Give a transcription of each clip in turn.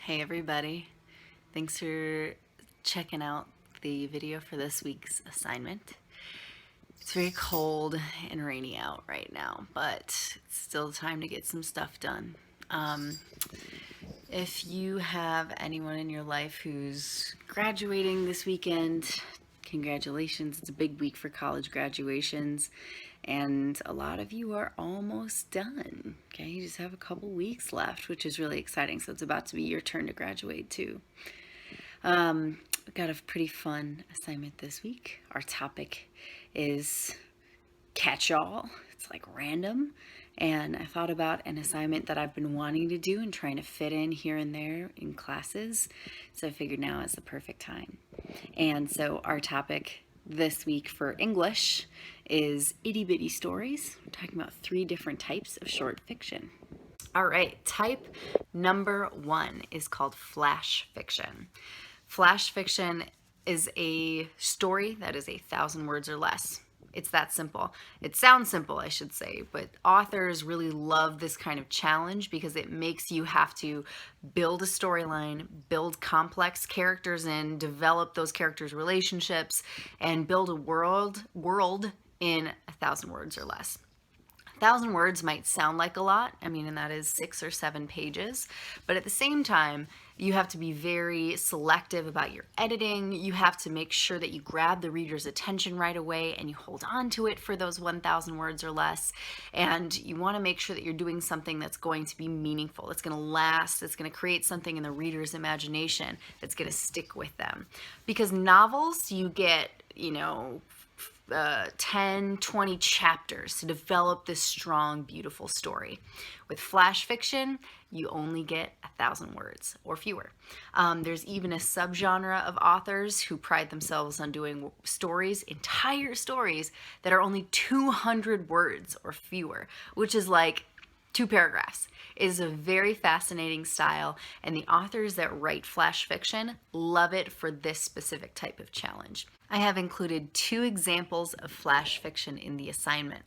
Hey everybody, thanks for checking out the video for this week's assignment. It's very cold and rainy out right now, but it's still time to get some stuff done. If you have anyone in your life who's graduating this weekend, congratulations. It's a big week for college graduations, and a lot of you are almost done. Okay, you just have a couple weeks left, which is really exciting. So it's about to be your turn to graduate too. We got a pretty fun assignment this week. Our topic is catch-all. It's like random. And I thought about an assignment that I've been wanting to do and trying to fit in here and there in classes. So I figured now is the perfect time. And so our topic this week for English is Itty Bitty Stories. We're talking about 3 different types of short fiction. All right, type number 1 is called flash fiction. Flash fiction is a story that is 1,000 words or less. It's that simple. It sounds simple, I should say, but authors really love this kind of challenge because it makes you have to build a storyline, build complex characters in, develop those characters' relationships, and build a world in 1,000 words or less. 1,000 words might sound like a lot, and that is 6 or 7 pages, but at the same time, you have to be very selective about your editing. You have to make sure that you grab the reader's attention right away and you hold on to it for those 1,000 words or less. And you want to make sure that you're doing something that's going to be meaningful, that's going to last, that's going to create something in the reader's imagination that's going to stick with them. Because novels, you get, 10, 20 chapters to develop this strong, beautiful story. With flash fiction, you only get 1,000 words or fewer. There's even a subgenre of authors who pride themselves on doing stories, entire stories, that are only 200 words or fewer, which is like 2 paragraphs. It is a very fascinating style, and the authors that write flash fiction love it for this specific type of challenge. I have included 2 examples of flash fiction in the assignment.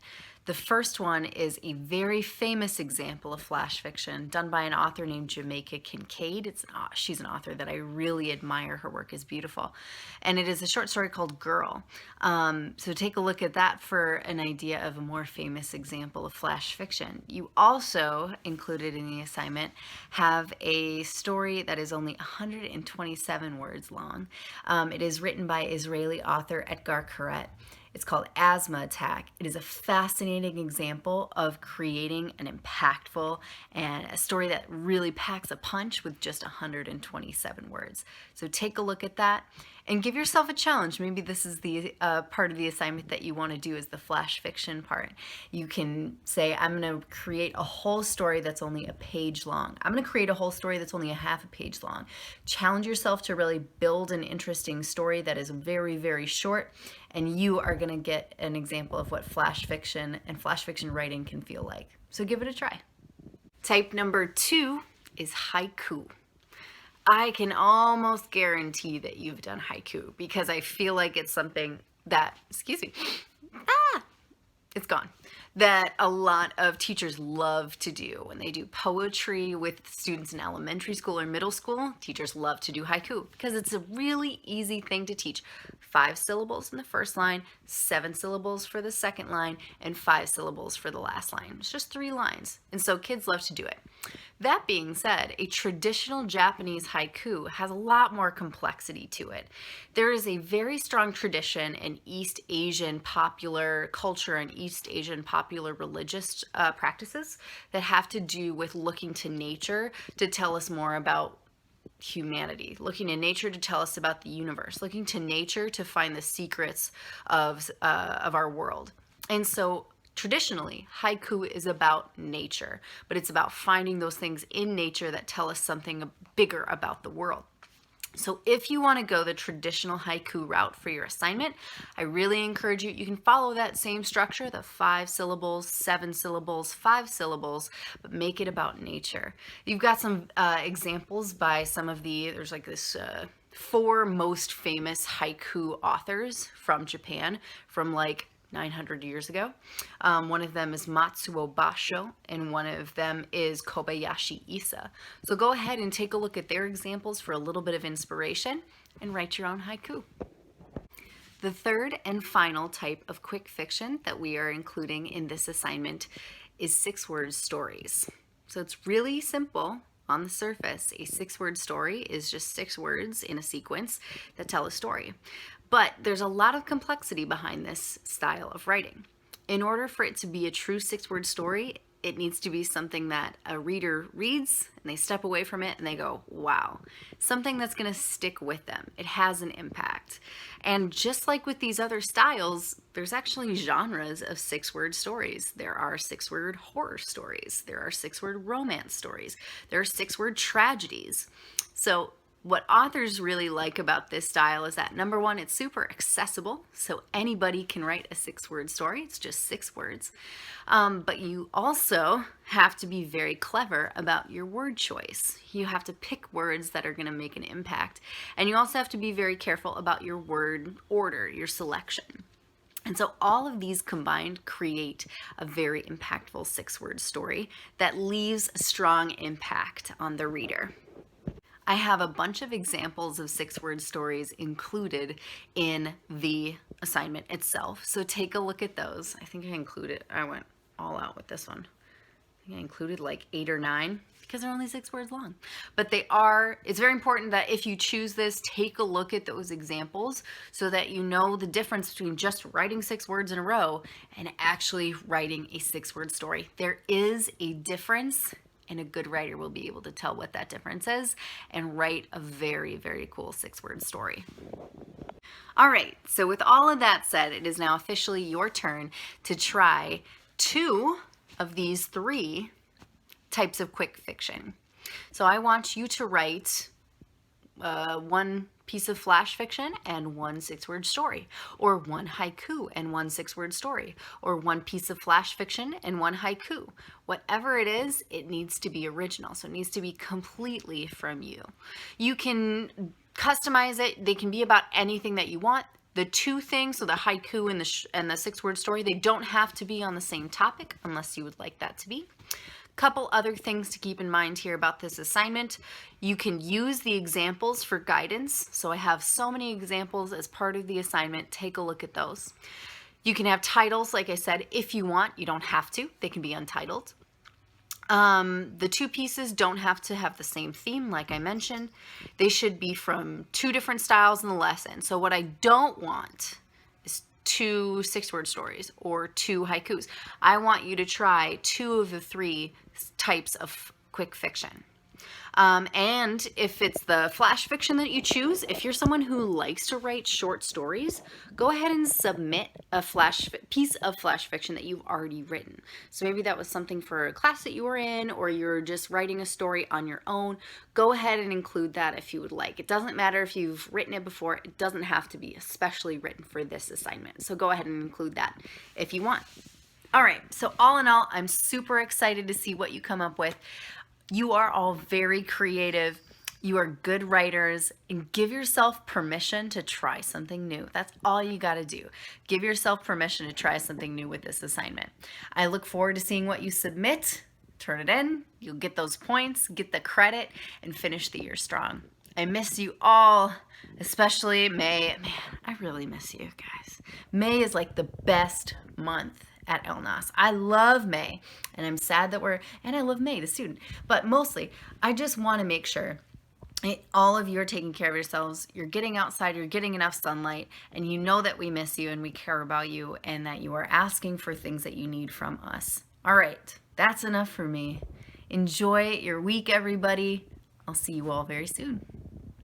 The first one is a very famous example of flash fiction done by an author named Jamaica Kincaid. She's an author that I really admire. Her work is beautiful. And it is a short story called Girl. So take a look at that for an idea of a more famous example of flash fiction. You also, included in the assignment, have a story that is only 127 words long. It is written by Israeli author Etgar Keret. It's called Asthma Attack. It is a fascinating example of creating an impactful and a story that really packs a punch with just 127 words. So take a look at that and give yourself a challenge. Maybe this is the part of the assignment that you want to do, is the flash fiction part. You can say, I'm going to create a whole story that's only a page long. I'm going to create a whole story that's only a half a page long. Challenge yourself to really build an interesting story that is very, very short, and you are going to get an example of what flash fiction and flash fiction writing can feel like. So give it a try. Type number 2 is haiku. I can almost guarantee that you've done haiku because I feel like it's something that, it's gone, that a lot of teachers love to do. When they do poetry with students in elementary school or middle school, teachers love to do haiku because it's a really easy thing to teach. 5 syllables in the first line, 7 syllables for the second line, and 5 syllables for the last line. It's just 3 lines, and so kids love to do it. That being said, a traditional Japanese haiku has a lot more complexity to it. There is a very strong tradition in East Asian popular culture and East Asian popular religious practices that have to do with looking to nature to tell us more about humanity, looking to nature to tell us about the universe, looking to nature to find the secrets of our world. And so traditionally, haiku is about nature, but it's about finding those things in nature that tell us something bigger about the world. So if you want to go the traditional haiku route for your assignment, I really encourage you can follow that same structure, the 5 syllables, 7 syllables, 5 syllables, but make it about nature. You've got some examples by there's like this 4 most famous haiku authors from Japan, from like 900 years ago. One of them is Matsuo Basho, and one of them is Kobayashi Isa. So go ahead and take a look at their examples for a little bit of inspiration and write your own haiku. The third and final type of quick fiction that we are including in this assignment is 6-word stories. So it's really simple on the surface. A 6-word story is just 6 words in a sequence that tell a story. But there's a lot of complexity behind this style of writing. In order for it to be a true 6-word story, it needs to be something that a reader reads and they step away from it and they go, wow, something that's going to stick with them. It has an impact. And just like with these other styles, there's actually genres of 6-word stories. There are 6-word horror stories. There are 6-word romance stories. There are 6-word tragedies. So what authors really like about this style is that, number one, it's super accessible, so anybody can write a 6-word story. It's just 6 words. But you also have to be very clever about your word choice. You have to pick words that are going to make an impact. And you also have to be very careful about your word order, your selection. And so all of these combined create a very impactful 6-word story that leaves a strong impact on the reader. I have a bunch of examples of 6-word stories included in the assignment itself. So take a look at those. I think I went all out with this one. I think I included like 8 or 9 because they're only 6 words long. But it's very important that if you choose this, take a look at those examples so that you know the difference between just writing 6 words in a row and actually writing a 6-word story. There is a difference, and a good writer will be able to tell what that difference is and write a very, very cool 6-word story. All right, so with all of that said, it is now officially your turn to try 2 of these 3 types of quick fiction. So I want you to write 1 piece of flash fiction and 1 6-word story, or 1 haiku and 1 6-word story, or 1 piece of flash fiction and 1 haiku. Whatever it is, it needs to be original. So it needs to be completely from you. You can customize it. They can be about anything that you want. The 2 things, so the haiku and the 6-word story, they don't have to be on the same topic unless you would like that to be. Couple other things to keep in mind here about this assignment. You can use the examples for guidance. So I have so many examples as part of the assignment. Take a look at those. You can have titles, like I said, if you want. You don't have to. They can be untitled. The 2 pieces don't have to have the same theme, like I mentioned. They should be from 2 different styles in the lesson. So what I don't want is 2 6-word stories or 2 haikus. I want you to try 2 of the 3 types of quick fiction. And if it's the flash fiction that you choose, if you're someone who likes to write short stories, go ahead and submit a piece of flash fiction that you've already written. So maybe that was something for a class that you were in, or you're just writing a story on your own. Go ahead and include that if you would like. It doesn't matter if you've written it before. It doesn't have to be especially written for this assignment. So go ahead and include that if you want. All right, so all in all, I'm super excited to see what you come up with. You are all very creative. You are good writers, and give yourself permission to try something new. That's all you got to do. Give yourself permission to try something new with this assignment. I look forward to seeing what you submit. Turn it in. You'll get those points, get the credit, and finish the year strong. I miss you all, especially May. Man, I really miss you guys. May is like the best month at LNAS. I love May, and I'm sad that and I love May, the student, but mostly I just want to make sure all of you are taking care of yourselves. You're getting outside, you're getting enough sunlight, and you know that we miss you and we care about you, and that you are asking for things that you need from us. All right, that's enough for me. Enjoy your week, everybody. I'll see you all very soon.